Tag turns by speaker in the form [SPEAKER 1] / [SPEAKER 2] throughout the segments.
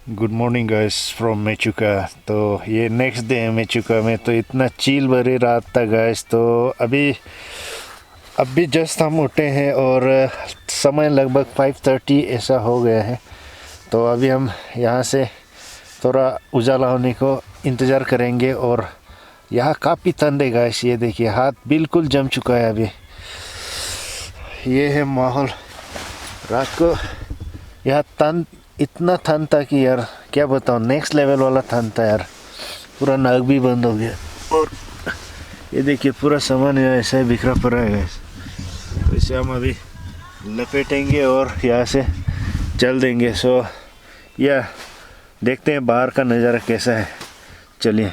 [SPEAKER 1] Good morning guys from Mechuka. तो ये next day है मेचुका में। तो इतना चील भरी रात था गाइस। तो अभी जस्ट हम उठे हैं और समय लगभग 5:30 ऐसा हो गया है। तो अभी हम यहाँ से थोड़ा उजाला होने को इंतज़ार करेंगे। और यहाँ काफ़ी ठंड है गाइस। ये देखिए हाथ बिल्कुल जम चुका है अभी। ये है माहौल रात को। यहाँ ठंड इतना ठंड था कि यार क्या बताऊँ, नेक्स्ट लेवल वाला ठंड था यार। पूरा नाक भी बंद हो गया। और ये देखिए पूरा सामान ऐसा ही बिखरा पड़ा है गाइस। तो इसे हम अभी लपेटेंगे और यहाँ से चल देंगे। सो या देखते हैं बाहर का नज़ारा कैसा है। चलिए।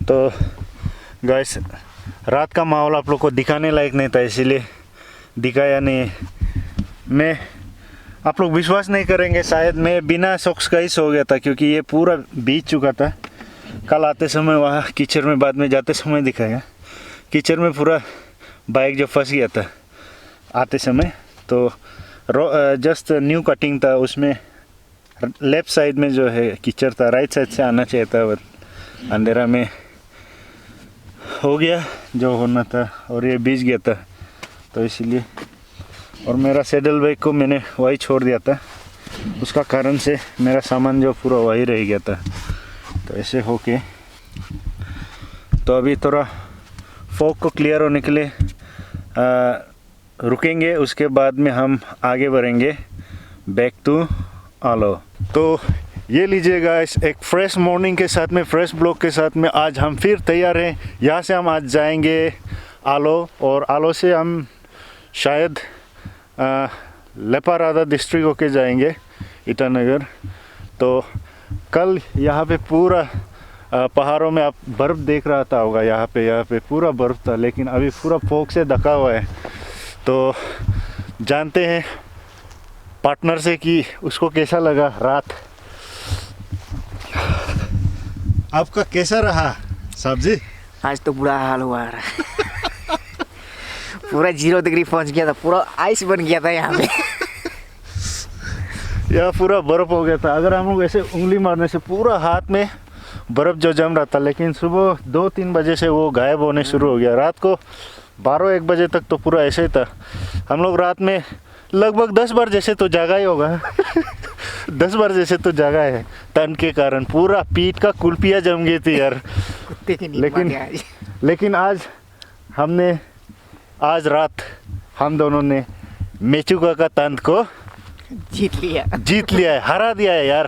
[SPEAKER 1] तो गाइस रात का माहौल आप लोग को दिखाने लायक नहीं था, इसीलिए दिखाया नहीं। मैं आप लोग विश्वास नहीं करेंगे शायद, मैं बिना सॉक्स का ही सो गया था क्योंकि ये पूरा भीग चुका था। कल आते समय वहाँ कीचड़ में, बाद में जाते समय दिखाया कीचड़ में पूरा बाइक जो फंस गया था आते समय। तो जस्ट न्यू कटिंग था, उसमें लेफ्ट साइड में जो है कीचड़ था, राइट साइड से आना चाहिए था। और अंधेरा में हो गया जो होना था और ये भीग गया था। तो इसलिए और मेरा सैडल बैग को मैंने वही छोड़ दिया था, उसका कारण से मेरा सामान जो पूरा वही रह गया था। तो ऐसे होके तो अभी थोड़ा फॉग को क्लियर होने के लिए रुकेंगे। उसके बाद में हम आगे बढ़ेंगे बैक टू आलो। तो ये लीजिए गाइस, एक फ्रेश मॉर्निंग के साथ में, फ्रेश ब्लॉग के साथ में आज हम फिर तैयार हैं। यहाँ से हम आज जाएंगे आलो और आलो से हम शायद लेपारादा डिस्ट्रिक्ट होके जाएंगे ईटानगर। तो कल यहाँ पे पूरा पहाड़ों में आप बर्फ़ देख रहा था होगा, यहाँ पे पूरा बर्फ़ था, लेकिन अभी पूरा फॉग से ढका हुआ है। तो जानते हैं पार्टनर से कि उसको कैसा लगा रात। आपका कैसा रहा सब्जी?
[SPEAKER 2] आज तो बुरा हाल हुआ है। पूरा 0 डिग्री पहुंच गया था, पूरा आइस बन गया था यहाँ पे।
[SPEAKER 1] यह पूरा बर्फ हो गया था। अगर हम लोग ऐसे उंगली मारने से पूरा हाथ में बर्फ जो जम रहा था, लेकिन सुबह 2-3 बजे से वो गायब होने शुरू हो गया। रात को 12-1 बजे तक तो पूरा ऐसे ही था। हम लोग रात में लगभग 10 बार जैसे तो जागा ही होगा। 10 बार जैसे तो जागा है ठंड के कारण। पूरा पीठ का कुल्पिया जम गई थी यार।
[SPEAKER 2] कुत्ते की नींद
[SPEAKER 1] लेकिन आज रात हम दोनों ने मेचुका का ठंड को जीत लिया है, हरा दिया है यार।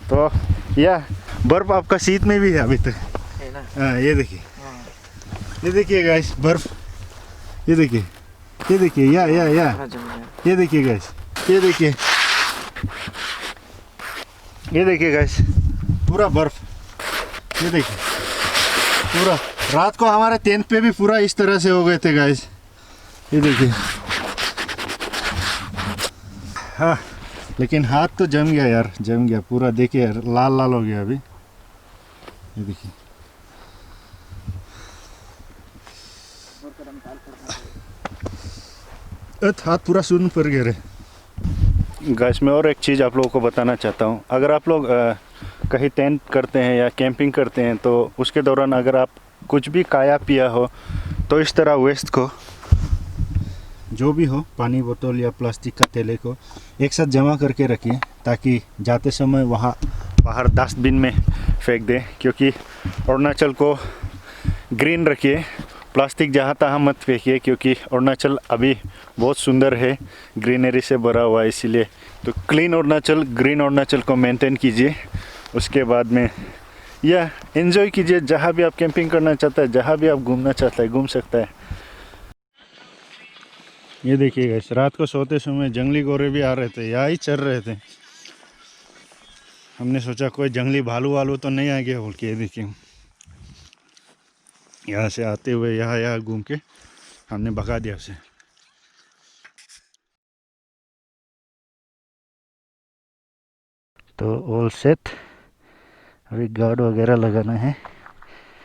[SPEAKER 1] तो यह बर्फ आपका सीट में भी है अभी तक है ना। हाँ ये देखिए गाइस बर्फ, ये देखिए या ये देखिए गाइस, ये देखिए गाइस पूरा बर्फ। ये देखिए पूरा रात को हमारे टेंट पे भी पूरा इस तरह से हो गए थे गाइस। ये देखिए हाँ, लेकिन हाथ तो जम गया यार, जम गया पूरा। देखिए यार लाल लाल हो गया अभी। ये देखिए हाथ पूरा सुन्न पर गया रे गाइस। मैं और एक चीज़ आप लोगों को बताना चाहता हूँ। अगर आप लोग कहीं टेंट करते हैं या कैंपिंग करते हैं, तो उसके दौरान अगर आप कुछ भी खाया पिया हो तो इस तरह वेस्ट को, जो भी हो, पानी बोतल या प्लास्टिक का थैले को एक साथ जमा करके रखिए, ताकि जाते समय वहाँ बाहर डस्टबिन में फेंक दें। क्योंकि अरुणाचल को ग्रीन रखिए, प्लास्टिक जहाँ तहाँ मत फेंकिए, क्योंकि अरुणाचल अभी बहुत सुंदर है, ग्रीनरी से भरा हुआ है। इसीलिए तो क्लीन अरुणाचल, ग्रीन अरुणाचल को मेंटेन कीजिए। उसके बाद में या एंजॉय कीजिए, जहाँ भी आप कैंपिंग करना चाहता है, जहाँ भी आप घूमना चाहता है घूम सकता है। ये देखिएगा, इस रात को सोते समय जंगली गोरे भी आ रहे थे, यहाँ ही चल रहे थे। हमने सोचा कोई जंगली भालू वालू तो नहीं आ गया बोल के। ये देखिए, यहाँ से आते हुए यहाँ घूम के हमने भगा दिया उसे। तो ऑल सेट, अभी गार्ड वगैरह लगाना है,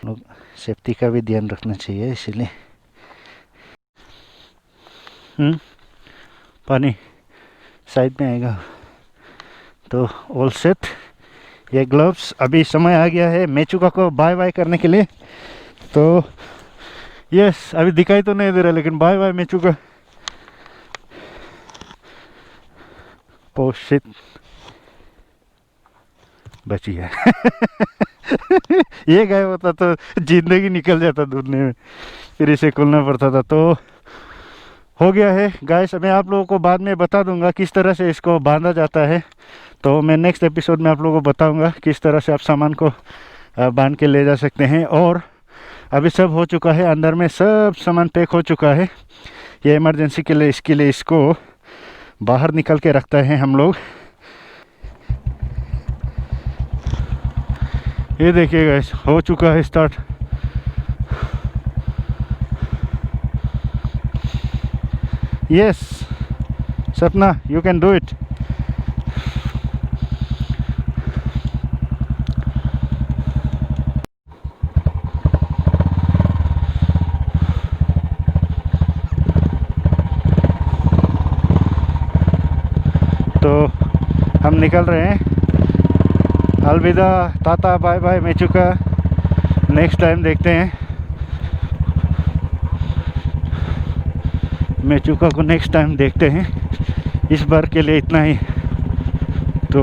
[SPEAKER 1] लोग सेफ्टी का भी ध्यान रखना चाहिए, इसीलिए पानी साइड में आएगा। तो ऑल सेट, ये ग्लव्स, अभी समय आ गया है मेचुका को बाय बाय करने के लिए। तो यस, अभी दिखाई तो नहीं दे रहा, लेकिन bye bye Mechuka. Oh shit, बची है। ये गायब होता तो जिंदगी निकल जाता ढूंढने में, फिर इसे खोलना पड़ता था। तो हो गया है गाइस, मैं आप लोगों को बाद में बता दूंगा किस तरह से इसको बांधा जाता है। तो मैं नेक्स्ट एपिसोड में आप लोगों को बताऊंगा किस तरह से आप सामान को बांध के ले जा सकते हैं। और अभी सब हो चुका है, अंदर में सब सामान पैक हो चुका है। ये इमरजेंसी के लिए, इसके लिए इसको बाहर निकल के रखते हैं हम लोग। ये देखिए गाइस, हो चुका है start. Yes Sapna, you can do it. तो हम निकल रहे हैं। अलविदा, tata, bye bye Mechuka, next time देखते हैं मेचुका को, नेक्स्ट टाइम देखते हैं। इस बार के लिए इतना ही। तो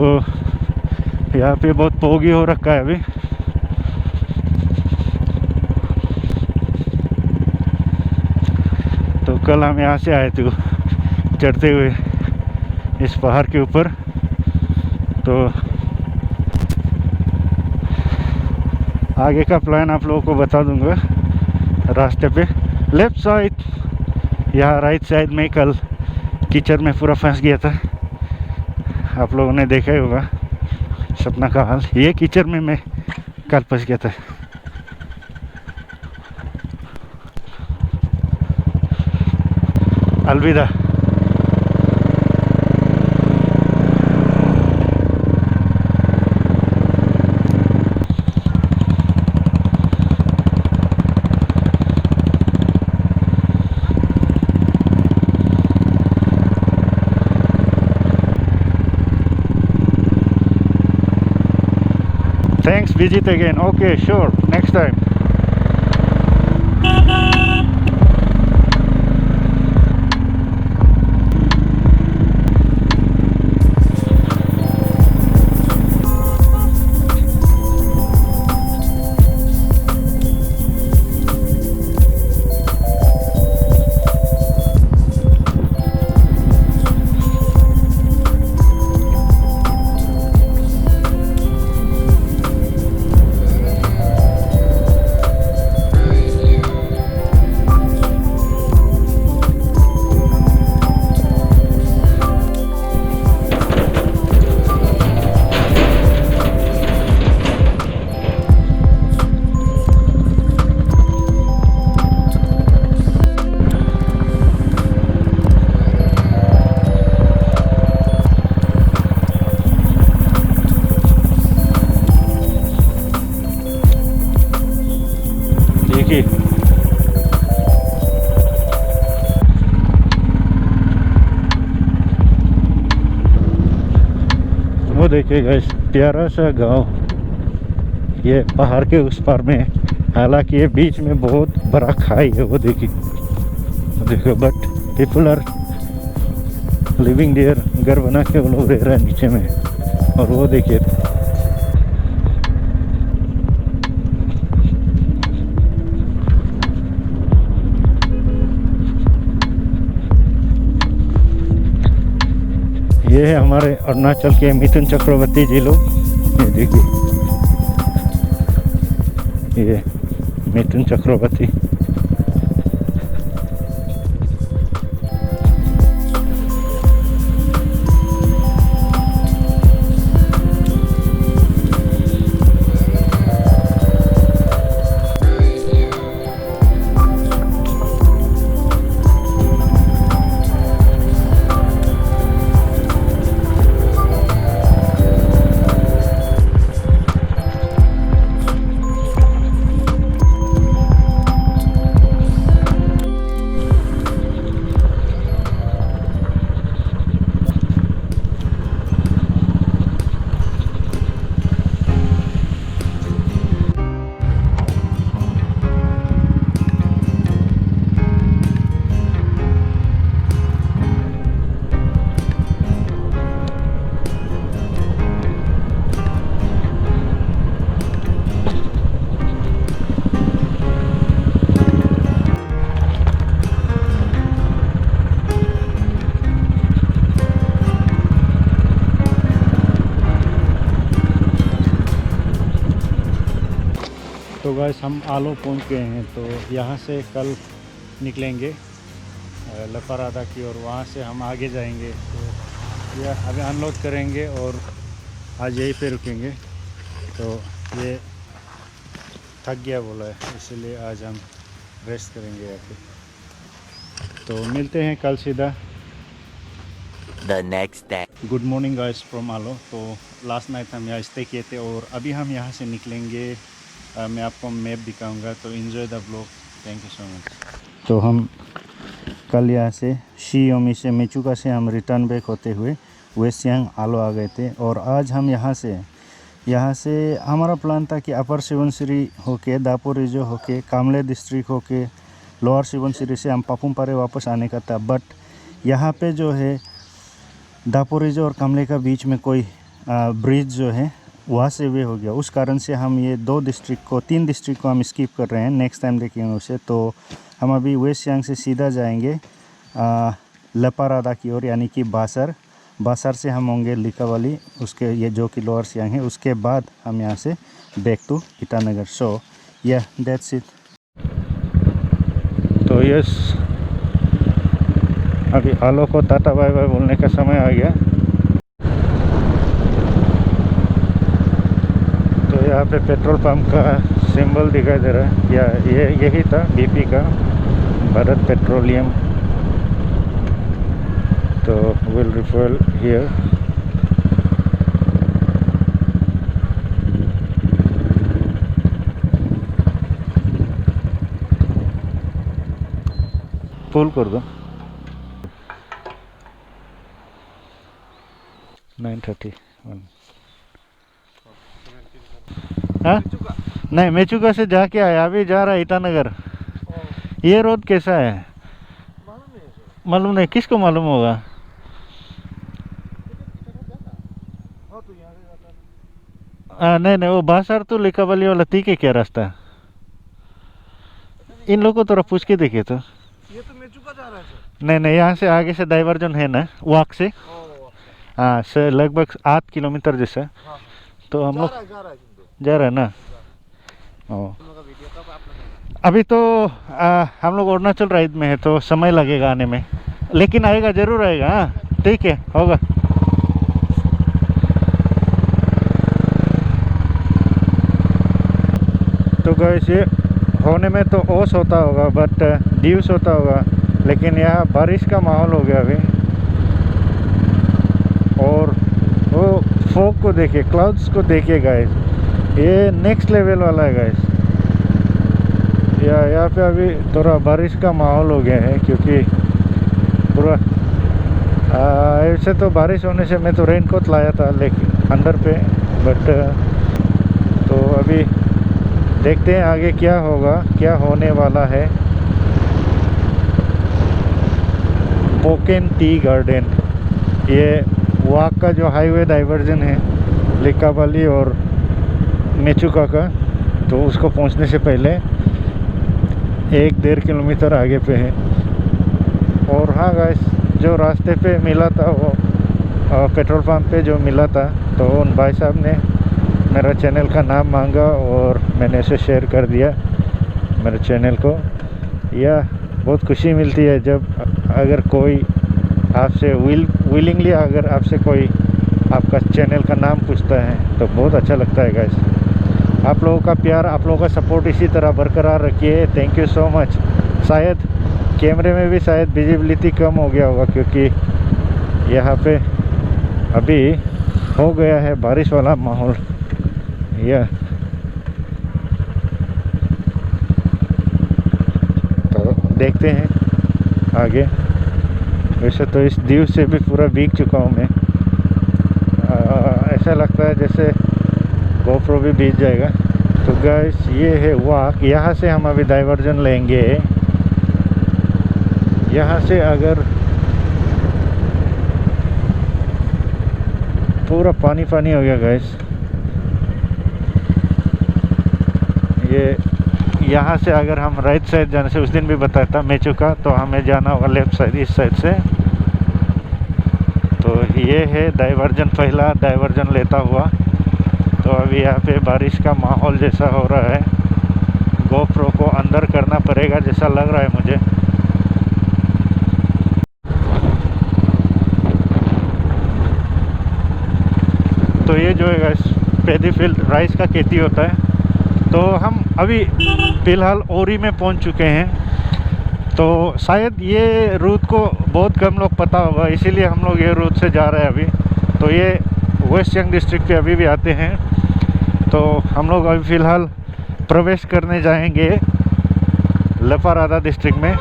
[SPEAKER 1] यहाँ पे बहुत पोगी हो रखा है अभी। तो कल हम यहाँ से आए थे चढ़ते हुए इस पहाड़ के ऊपर। तो आगे का प्लान आप लोगों को बता दूंगा रास्ते पे। लेफ्ट साइड, यहाँ राइट साइड में कल कीचड़ में पूरा फंस गया था, आप लोगों ने देखा ही होगा सपना का हाल। ये कीचड़ में मैं कल फंस गया था। अलविदा। Thanks, visit again. Okay, sure, next time. वो देखिए गाइस, प्यारा सा गांव ये पहाड़ के उस पार में। हालांकि ये बीच में बहुत बड़ा खाई है, वो देखिए, देखो, but people are living there. घर बना के वो लोग रह रहे हैं नीचे में। और वो देखिए, ये है हमारे अरुणाचल के मिथुन चक्रवर्ती जी लोग। ये देखिए, ये मिथुन चक्रवर्ती। तो गाइस हम आलो पहुंच गए हैं। तो यहाँ से कल निकलेंगे लपारादा की ओर, वहाँ से हम आगे जाएंगे। तो ये अभी अनलोड करेंगे और आज यहीं पे रुकेंगे। तो ये थक गया बोला है, इसलिए आज हम रेस्ट करेंगे यहाँ पे। तो मिलते हैं कल सीधा।
[SPEAKER 2] The next day.
[SPEAKER 1] Good morning guys from Aalo. तो लास्ट नाइट हम यहाँ स्टे किए थे और अभी हम यहाँ से निकलेंगे। मैं आपको मैप दिखाऊंगा, तो enjoy the blog. Thank you so much. तो हम कल यहाँ से शियोमी से मेचुका से हम रिटर्न बैक होते हुए वेस्ट सियांग आलो आ गए थे। और आज हम यहाँ से हमारा प्लान था कि अपर सुबनसिरी होके दापोरिजो होके कामले डिस्ट्रिक्ट होके लोअर सुबनसिरी से हम पापुमपारे वापस आने का था। बट यहाँ पे जो है दापोरिजो और कामले का बीच में कोई ब्रिज जो है वहाँ से वे हो गया। उस कारण से हम ये 3 डिस्ट्रिक्ट को हम स्किप कर रहे हैं। नेक्स्ट टाइम देखेंगे उसे। तो हम अभी वेस्ट सियांग से सीधा जाएंगे लपारादा की ओर, यानी कि बासर से हम होंगे लिकावाली, उसके ये जो कि लोअर सियांग है। उसके बाद हम यहाँ से बैक टू ईटानगर। सो या दैट्स इट। तो यस, अभी आलो को टाटा बाय बाय बोलने का समय आ गया। तो यहाँ पे पेट्रोल पंप का सिंबल दिखाई दे रहा है, या ये यही था बीपी का, भारत पेट्रोलियम। तो विल रिफुएल हियर। फुल कर दो। 9:30। हाँ नहीं, मेचुका से जाके आया, अभी जा रहा है ईटानगर। ये रोड कैसा है मालूम नहीं, किसको मालूम होगा। नहीं वो बासर तो लिकावाली वाला ठीक है क्या रास्ता। इन लोगों को थोड़ा पूछ के देखे। तो
[SPEAKER 3] ये तो मेचुका जा रहा है सर।
[SPEAKER 1] नहीं यहाँ से आगे से डाइवर्जन है ना वॉक से। हाँ सर, लगभग 8 किलोमीटर जैसा।
[SPEAKER 3] हाँ,
[SPEAKER 1] तो हम लोग
[SPEAKER 3] जा रहा है
[SPEAKER 1] ना। ओ अभी तो हम लोग अरुणाचल राइड में है, तो समय लगेगा आने में, लेकिन आएगा, ज़रूर आएगा। हाँ ठीक है, होगा। तो गाइस ये होने में तो ओस होता होगा, बट ड्यूस होता होगा, लेकिन यहाँ बारिश का माहौल हो गया अभी। और वो फॉग को देखिए, क्लाउड्स को देखिए गाइस, ये नेक्स्ट लेवल वाला है गाइस। यहाँ पे अभी थोड़ा बारिश का माहौल हो गया है, क्योंकि पूरा ऐसे तो बारिश होने से मैं तो रेनकोट लाया था लेकिन अंदर पे, बट तो अभी देखते हैं आगे क्या होगा, क्या होने वाला है। पोकेन टी गार्डन, ये वहाँ का जो हाईवे डाइवर्जन है लिकावाली और मेचुका का, तो उसको पहुँचने से पहले 1-1.5 किलोमीटर आगे पे है। और हाँ गाइस, जो रास्ते पे मिला था वो पेट्रोल पंप पे जो मिला था, तो उन भाई साहब ने मेरा चैनल का नाम मांगा और मैंने इसे शेयर कर दिया मेरे चैनल को। यह बहुत खुशी मिलती है जब अगर कोई आपसे विलिंगली अगर आपसे कोई आपका चैनल का नाम पूछता है तो बहुत अच्छा लगता है गाइस। आप लोगों का प्यार, आप लोगों का सपोर्ट इसी तरह बरकरार रखिए। Thank you so much. शायद कैमरे में भी शायद विजिबिलिटी कम हो गया होगा क्योंकि यहाँ पे अभी हो गया है बारिश वाला माहौल। यह तो देखते हैं आगे। वैसे तो इस दीव से भी पूरा भीग चुका हूँ मैं। ऐसा लगता है जैसे गोप्रो भी भीग जाएगा। तो गाइस ये है वाक। यहाँ से हम अभी डाइवर्जन लेंगे। यहाँ से अगर पूरा पानी पानी हो गया गाइस। ये यहाँ से अगर हम राइट साइड जाने से, उस दिन भी बताया था मेचू का, तो हमें जाना होगा लेफ्ट साइड, इस साइड से। तो ये है डाइवर्जन, पहला डाइवर्जन लेता हुआ। तो अभी यहाँ पे बारिश का माहौल जैसा हो रहा है। गोप्रो को अंदर करना पड़ेगा जैसा लग रहा है मुझे। तो ये जो है गाइस पैडी फील्ड, राइस का खेती होता है। तो हम अभी फ़िलहाल ओरी में पहुंच चुके हैं। तो शायद ये रूट को बहुत कम लोग पता होगा, इसीलिए हम लोग ये रूट से जा रहे हैं अभी। तो ये वेस्ट सियांग डिस्ट्रिक्ट पे अभी भी आते हैं। तो हम लोग अभी फ़िलहाल प्रवेश करने जाएंगे लपारादा डिस्ट्रिक्ट में।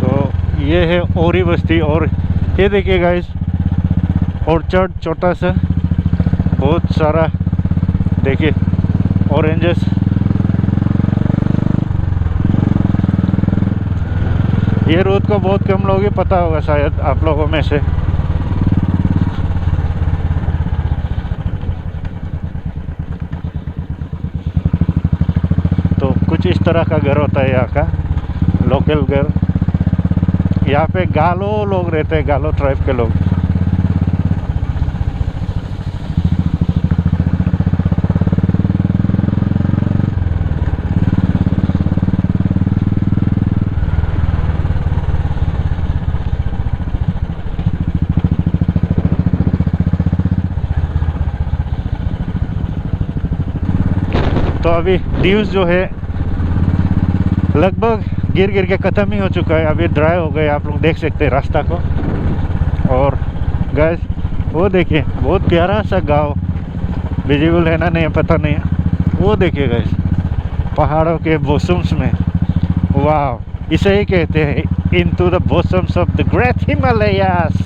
[SPEAKER 1] तो ये है ओरी बस्ती। और ये देखिए गाइस ऑर्चर्ड छोटा सा, बहुत सारा देखिए ऑरेंजेस। ये रोड को बहुत कम लोग ही पता होगा शायद आप लोगों में से। तो कुछ इस तरह का घर होता है यहाँ का लोकल घर। यहाँ पे गालो लोग रहते हैं, गालो ट्राइब के लोग। तो अभी ड्यूज जो है लगभग गिर गिर के ख़त्म ही हो चुका है। अभी ड्राई हो गए, आप लोग देख सकते हैं रास्ता को। और गाइस वो देखिए बहुत प्यारा सा गांव, विजिबल है ना नहीं पता नहीं है। वो देखिए गाइस पहाड़ों के बोसम्स में, वाह, इसे ही कहते हैं into the bosoms of the great Himalayas.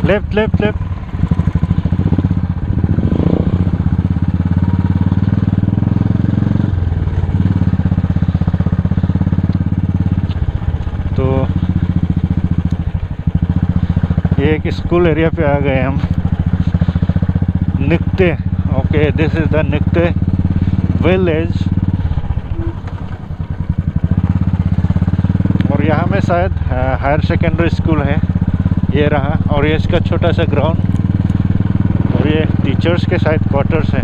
[SPEAKER 1] Left left left. तो ये एक स्कूल एरिया पे आ गए हम। Nikte, okay, this is the Nikte village. और यहाँ में शायद हायर सेकेंडरी स्कूल है, ये रहा। और ये इसका छोटा सा ग्राउंड। और ये टीचर्स के शायद क्वार्टर्स हैं।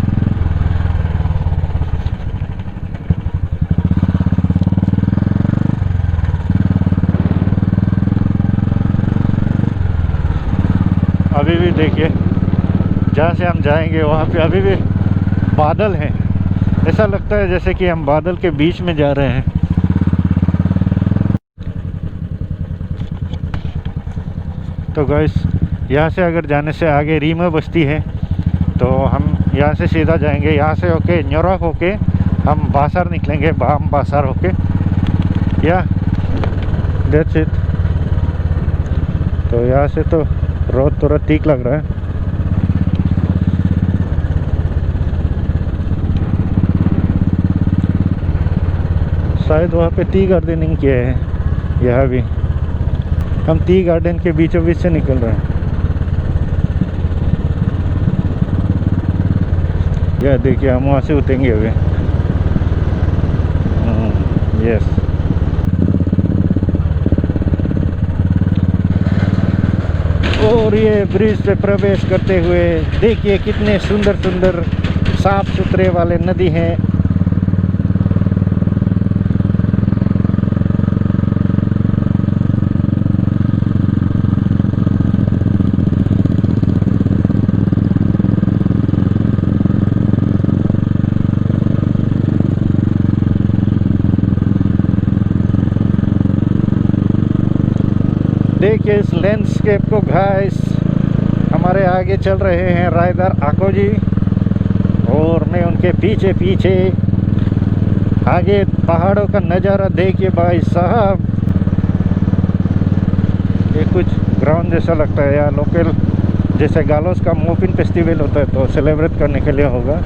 [SPEAKER 1] अभी भी देखिए जहाँ से हम जाएंगे वहाँ पे अभी भी बादल हैं। ऐसा लगता है जैसे कि हम बादल के बीच में जा रहे हैं। तो गाइस यहाँ से अगर जाने से आगे रीमा बस्ती है तो हम यहाँ से सीधा जाएंगे। यहाँ से होके न्योरक होके हम बासार निकलेंगे, बाम बासार होके। या दैट्स इट। तो यहाँ से तो रोड थोड़ा ठीक लग रहा है। शायद वहाँ पे टी गार्डनिंग किए हैं यहाँ भी। हम टी गार्डन के बीचों बीच से निकल रहे हैं। यह देखिए हम वहाँ से उतरेंगे अभी। यस, और ये ब्रिज पे प्रवेश करते हुए देखिए कितने सुंदर सुंदर साफ सुथरे वाले नदी हैं। देखिए इस लैंडस्केप को गाइस। हमारे आगे चल रहे हैं राइडर आको जी और मैं उनके पीछे पीछे। आगे पहाड़ों का नज़ारा देखिए भाई साहब, ये कुछ ग्राउंड जैसा लगता है या लोकल, जैसे गालोस का मोपिन फेस्टिवल होता है तो सेलिब्रेट करने के लिए होगा।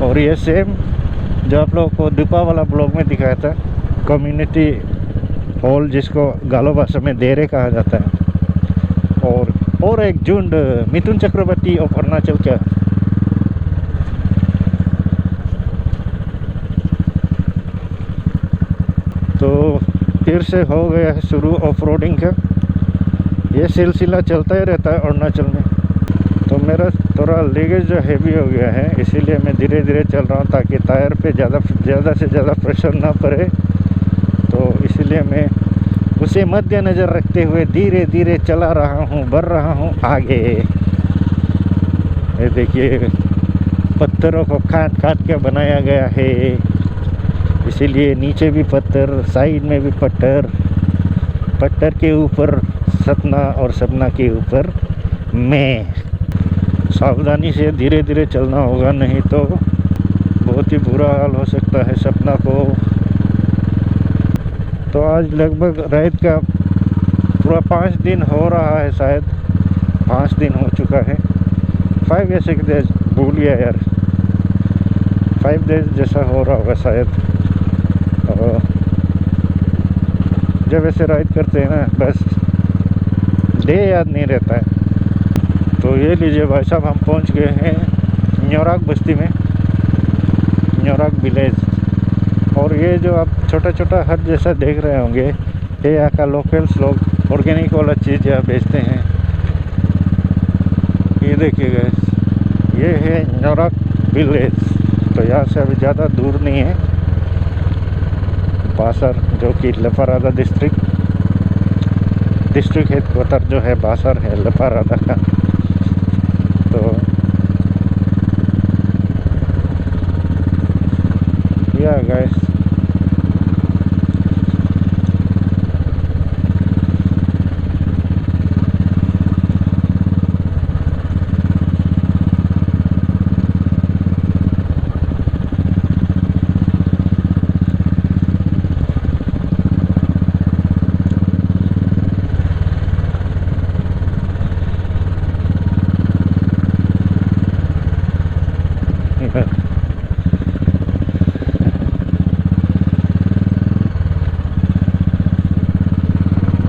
[SPEAKER 1] और ये सेम जो आप लोगों को दीपा वाला ब्लॉग में दिखाया था, कम्युनिटी हॉल जिसको गालो भाषा में देरे कहा जाता है। और एक झुंड मिथुन चक्रवर्ती ऑफ अरुणाचल का। तो फिर से हो गया है शुरू ऑफ रोडिंग का। ये सिलसिला चलता ही रहता है अरुणाचल में। तो मेरा थोड़ा लगेज जो हैवी हो गया है, इसीलिए मैं धीरे धीरे चल रहा हूँ ताकि टायर पे ज़्यादा से ज़्यादा प्रेशर ना पड़े। तो इसलिए मैं उसे मद्देनज़र रखते हुए धीरे धीरे चला रहा हूँ, बढ़ रहा हूँ आगे। ये देखिए पत्थरों को काट काट के बनाया गया है, इसीलिए नीचे भी पत्थर, साइड में भी पत्थर के ऊपर सपना और सपना के ऊपर मैं। सावधानी से धीरे धीरे चलना होगा, नहीं तो बहुत ही बुरा हाल हो सकता है सपना को। तो आज लगभग राइड का पूरा 5 दिन हो रहा है, शायद 5 दिन हो चुका है। 5 या 6 डेज भूल गया यार, 5 डेज जैसा हो रहा होगा शायद। और जब ऐसे राइड करते हैं ना, बस डे याद नहीं रहता है। तो ये लीजिए भाई साहब, हम पहुंच गए हैं न्योराक बस्ती में, न्योराक विलेज। और ये जो आप छोटा छोटा हट जैसा देख रहे होंगे, ये यहाँ का लोकल्स लोग ऑर्गेनिक वाला चीज़ यहाँ बेचते हैं। ये देखिएगा, ये है न्योराक विलेज। तो यहाँ से अभी ज़्यादा दूर नहीं है बासर, जो कि लपारादा डिस्ट्रिक्ट हेडक्वार्टर जो है बासर है लपारादा का। तो या गाइस,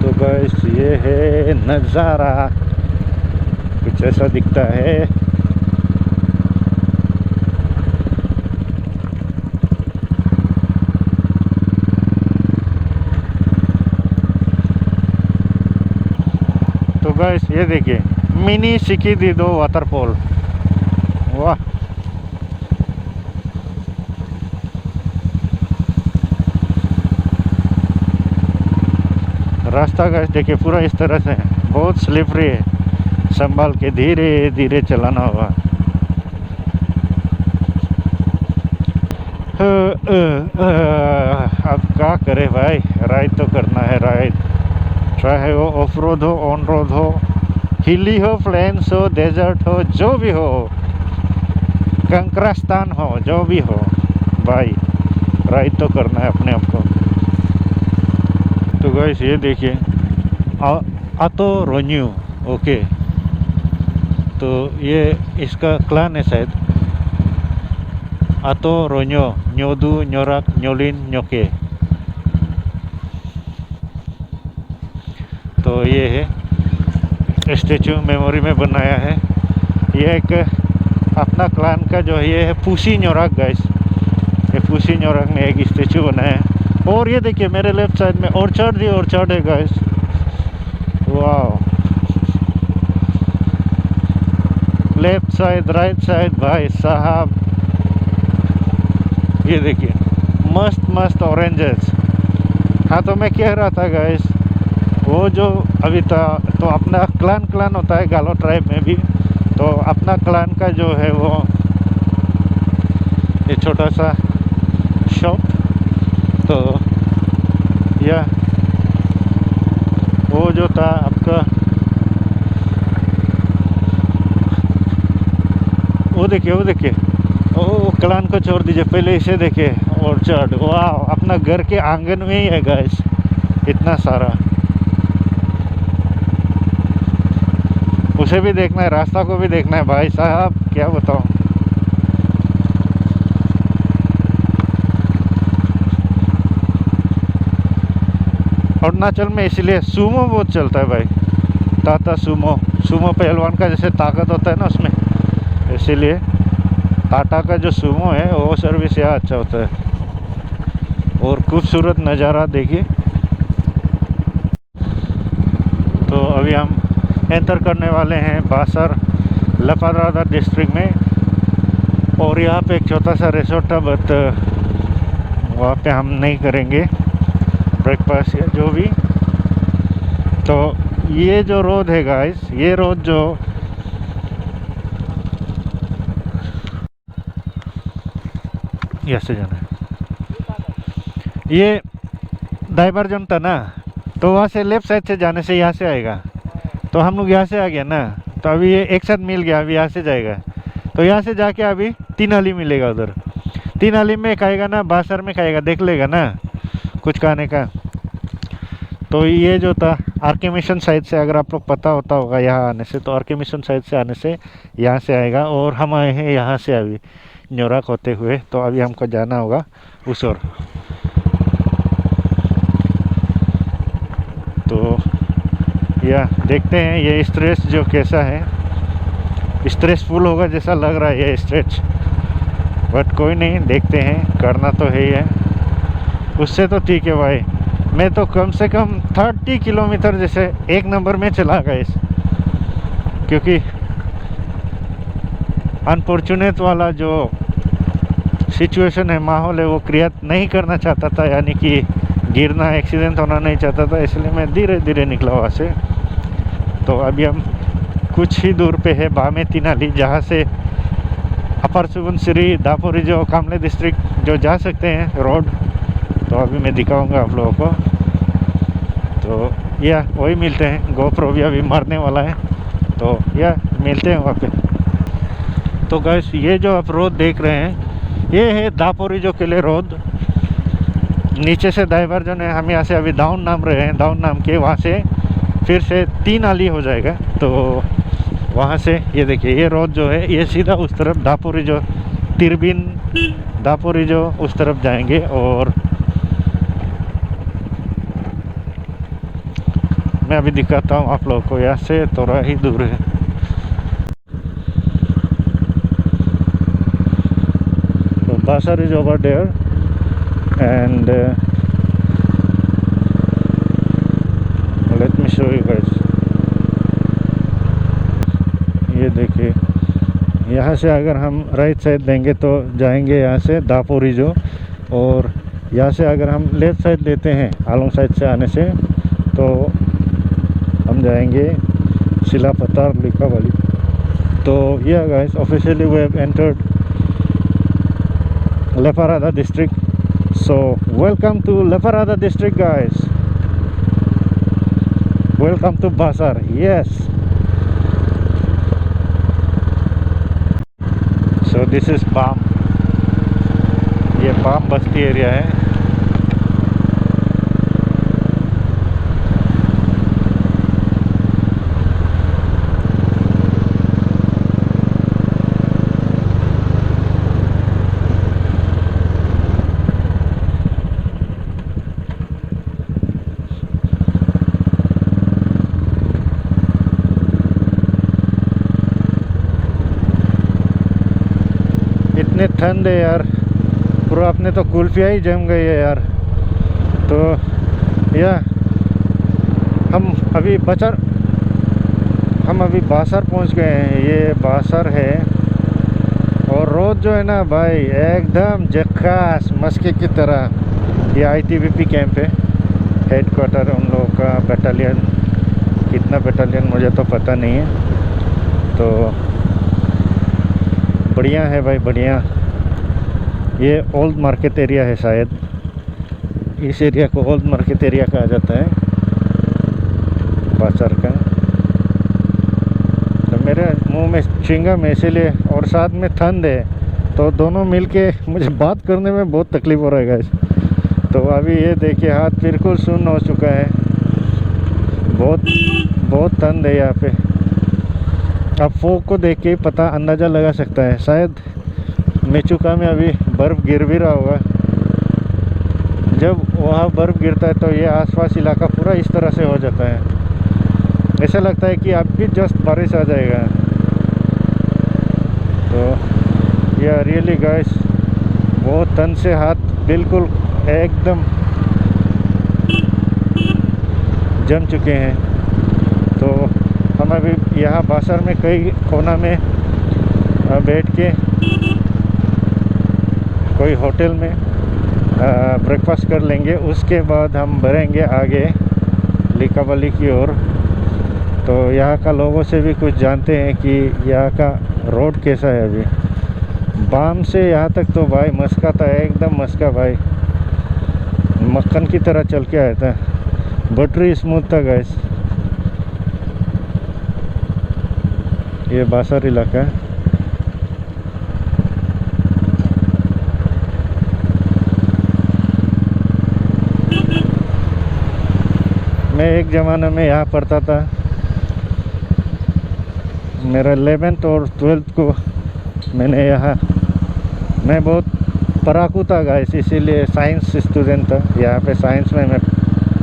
[SPEAKER 1] तो गाइस ये है नज़ारा, कुछ ऐसा दिखता है। तो गाइस ये देखिए मिनी सिकिदिदो वाटरफॉल, वाह। रास्ता गाइस देखिए पूरा इस तरह से है, बहुत स्लिपरी है, संभाल के धीरे धीरे चलाना होगा। अब क्या करे भाई, राइड तो करना है राइड, चाहे वो ऑफ रोड हो, ऑन रोड हो, हिली हो, प्लेन्स हो, डेजर्ट हो, जो भी हो, कंकरास्तान हो, जो भी हो भाई, राइड तो करना है अपने आप को। तो गाइस ये देखिए आतो रोन्यू, ओके। तो ये इसका क्लान है शायद, आतो रोन्यो, न्योदू, न्योराक, न्योलिन, न्योके। तो तो ये है स्टेचू, मेमोरी में बनाया है। ये एक अपना क्लान का जो है, ये है पूसी न्योराक गाइस। ये पूसी न्योराक में एक स्टेचू बनाया है। और ये देखिए मेरे लेफ्ट साइड में ऑर्चर्ड है गाइस। वाह, लेफ्ट साइड राइट साइड भाई साहब, ये देखिए मस्त मस्त ऑरेंजेस। हाँ, तो मैं कह रहा था गाइस, वो जो अभी था तो अपना क्लान होता है गालो ट्राइब में भी। तो अपना क्लान का जो है वो ये छोटा सा शॉप, तो या वो जो था आपका, वो देखिए वो क्लान को छोड़ दीजिए, पहले इसे देखिए ऑर्चर्ड। वाह, अपना घर के आंगन में ही है गाइस, इतना सारा। उसे भी देखना है, रास्ता को भी देखना है भाई साहब, क्या बताऊं। अरुणाचल में इसलिए सूमो बहुत चलता है भाई, टाटा सूमो पहलवान का जैसे ताकत होता है ना उसमें, इसीलिए टाटा का जो सूमो है वो सर्विस यहाँ अच्छा होता है। और खूबसूरत नज़ारा देखिए। तो अभी हम एंटर करने वाले हैं बासर लेपारादा डिस्ट्रिक्ट में। और यहाँ पे एक छोटा सा रिसोर्ट था, बट वहाँ पे हम नहीं करेंगे ब्रेकफास्ट या जो भी। तो ये जो रोड है गाइस, ये रोड जो यहाँ से जाना है, ये डाइवर्जन था ना, तो वहाँ से लेफ्ट साइड से जाने से यहाँ से आएगा। तो हम लोग यहाँ से आ गया ना, तो अभी ये एक साथ मिल गया, अभी यहाँ से जाएगा। तो यहाँ से जाके अभी तीनाली मिलेगा, उधर तीनाली में खाएगा ना, बासर में खाएगा, देख लेगा ना कुछ खाने का। तो ये जो था आरके मिशन साइड से, अगर आप लोग पता होता होगा यहाँ आने से, तो आरके मिशन साइड से आने से यहाँ से आएगा। और हम आए हैं यहाँ से अभी न्योराक होते हुए, तो अभी हमको जाना होगा उस ओर। तो या देखते हैं ये स्ट्रेच जो कैसा है, स्ट्रेसफुल होगा जैसा लग रहा है ये स्ट्रेच, बट कोई नहीं, देखते हैं, करना तो है ही है। उससे तो ठीक है भाई, मैं तो कम से कम 30 किलोमीटर जैसे एक नंबर में चला गया इस, क्योंकि अनफॉर्चुनेट वाला जो सिचुएशन है, माहौल है, वो क्रिएट नहीं करना चाहता था, यानी कि गिरना, एक्सीडेंट होना नहीं चाहता था, इसलिए मैं धीरे धीरे निकला वहाँ से। तो अभी हम कुछ ही दूर पे है बामे तीनाली, जहाँ से अपर सुबनसिरी, दापोरिजो, कामले डिस्ट्रिक्ट जो जा सकते हैं रोड। तो अभी मैं दिखाऊंगा आप लोगों को। तो या वही मिलते हैं, गोप्रो भी अभी मरने वाला है, तो या मिलते हैं वहाँ पे। तो गाइस, ये जो आप रोड देख रहे हैं, ये है दापोरिजो के लिए रोड। नीचे से डाइवर्जन है, हम यहाँ से अभी डाउन नाम रहे हैं, डाउन नाम के वहाँ से फिर से तीनाली हो जाएगा। तो वहाँ से ये देखिए, ये रोड जो है ये सीधा उस तरफ दापोरिजो, तिरबिन दापोरिजो उस तरफ जाएंगे। और मैं अभी दिखाता हूँ आप लोगों को, यहाँ से थोड़ा ही दूर है। तो Basar is over there and let me show you guys. ये देखिए, यहाँ से अगर हम राइट साइड देंगे तो जाएंगे यहाँ से दापोरिजो, और यहाँ से अगर हम लेफ्ट साइड लेते हैं आलोंग साइड से आने से, तो हम जाएंगे सिलापतार लिकावाली। तो ये guys, officially we have entered Leparada district. So welcome to Leparada district guys, welcome to Basar. Yes, so this is Palm, ये पाम बस्ती एरिया है। इतने ठंड है यार, पूरा अपने तो कुल्फिया ही जम गई है यार। तो या हम अभी बासर पहुंच गए हैं। ये बासर है और रोड जो है ना भाई एकदम झक्कास मस्के की तरह। ये आईटीबीपी कैंप है, हेडक्वार्टर उन लोगों का, बटालियन। कितना बटालियन मुझे तो पता नहीं है। तो बढ़िया है भाई, बढ़िया। ये ओल्ड मार्केट एरिया है शायद, इस एरिया को ओल्ड मार्केट एरिया कहा जाता है बासर का। तो मेरे मुंह में च्युइंगम है इसीलिए, और साथ में ठंड है, तो दोनों मिलके मुझे बात करने में बहुत तकलीफ हो रहा है गाइस। तो अभी ये देखिए हाथ बिल्कुल सुन्न हो चुका है, बहुत ठंड है यहाँ पे। आप फोग को देख के पता अंदाज़ा लगा सकता है, शायद मेचुका में अभी बर्फ़ गिर भी रहा होगा। जब वहाँ बर्फ़ गिरता है तो ये आसपास इलाका पूरा इस तरह से हो जाता है, ऐसा लगता है कि अब भी जस्ट बारिश आ जाएगा। तो यह रियली गाइस बहुत ठंड से हाथ बिल्कुल एकदम जम चुके हैं। तो हम अभी यहाँ बासर में कई कोना में बैठ के कोई होटल में ब्रेकफास्ट कर लेंगे, उसके बाद हम बढ़ेंगे आगे लिकाबाली की ओर। तो यहाँ का लोगों से भी कुछ जानते हैं कि यहाँ का रोड कैसा है। अभी बाम से यहाँ तक तो भाई मस्का था, एकदम मस्का भाई, मक्खन की तरह चल के आया था, बटरी स्मूथ था गैस। ये बासर इलाका है। मैं एक ज़माने में यहाँ पढ़ता था, मेरा 11th और 12th को मैंने यहाँ, मैं बहुत पढ़ाकू था गाइस, इसीलिए साइंस स्टूडेंट था। यहाँ पे साइंस में मैं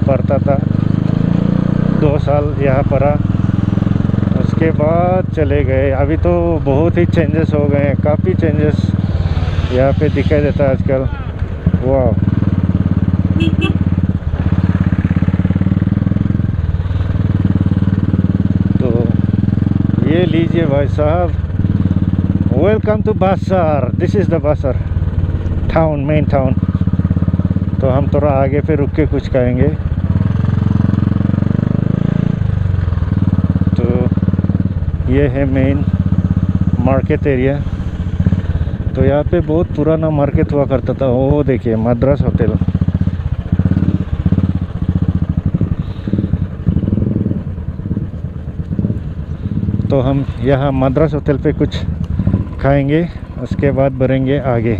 [SPEAKER 1] पढ़ता था, 2 साल यहाँ पढ़ा, उसके बाद चले गए। अभी तो बहुत ही चेंजेस हो गए हैं, काफ़ी चेंजेस यहाँ पे दिखाई देता है आजकल। वाह, ये लीजिए भाई साहब, welcome to Basar. This is the Basar town, main town. तो हम थोड़ा आगे पे रुक के कुछ खाएंगे। तो ये है मेन मार्केट एरिया। तो यहाँ पे बहुत पुराना मार्केट हुआ करता था। वो देखिए मद्रास होटल। तो हम यहाँ मद्रास होटल पे कुछ खाएंगे, उसके बाद बढ़ेंगे आगे।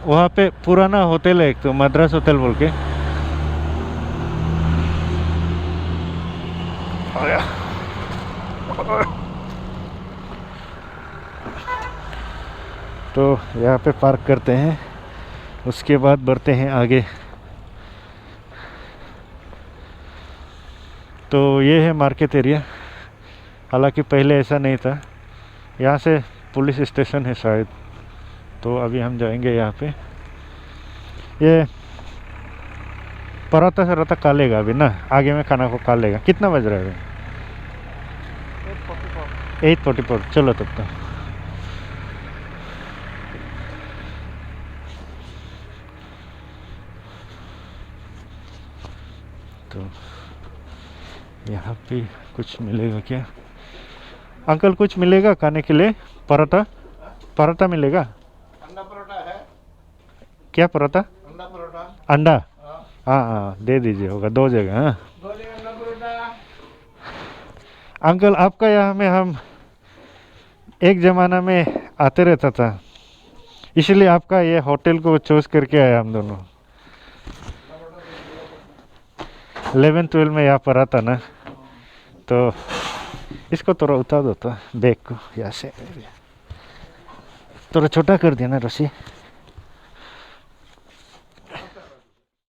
[SPEAKER 1] वहाँ पे पुराना होटल है एक, तो मद्रास होटल बोल के। तो यहाँ पे पार्क करते हैं, उसके बाद बढ़ते हैं आगे। तो ये है मार्केट एरिया। हालांकि पहले ऐसा नहीं था। यहाँ से पुलिस स्टेशन है शायद, तो अभी हम जाएंगे यहाँ पे। ये पराठा सराठा खा लेगा अभी ना, आगे में खाना को खा लेगा। कितना बज रहा है? 8:44। चलो तब तक। तो यहाँ पे कुछ मिलेगा क्या अंकल? कुछ मिलेगा खाने के लिए? पराठा, पराठा मिलेगा?
[SPEAKER 3] अंडा परोठा है।
[SPEAKER 1] क्या पराठा?
[SPEAKER 3] अंडा परोठा।
[SPEAKER 1] अंडा? हाँ हाँ, दे दीजिए, होगा 2 जगह। हाँ
[SPEAKER 3] 2 जगह अंडा परोठा।
[SPEAKER 1] अंकल आपका यहाँ में हम एक ज़माना में आते रहता था, इसलिए आपका ये होटल को चूज़ करके आए हम दोनों। 11-12 में यहाँ पर आता ना, तो इसको थोड़ा उतार दो तो बैग को यहाँ से, थोड़ा छोटा कर दिया ना रस्सी।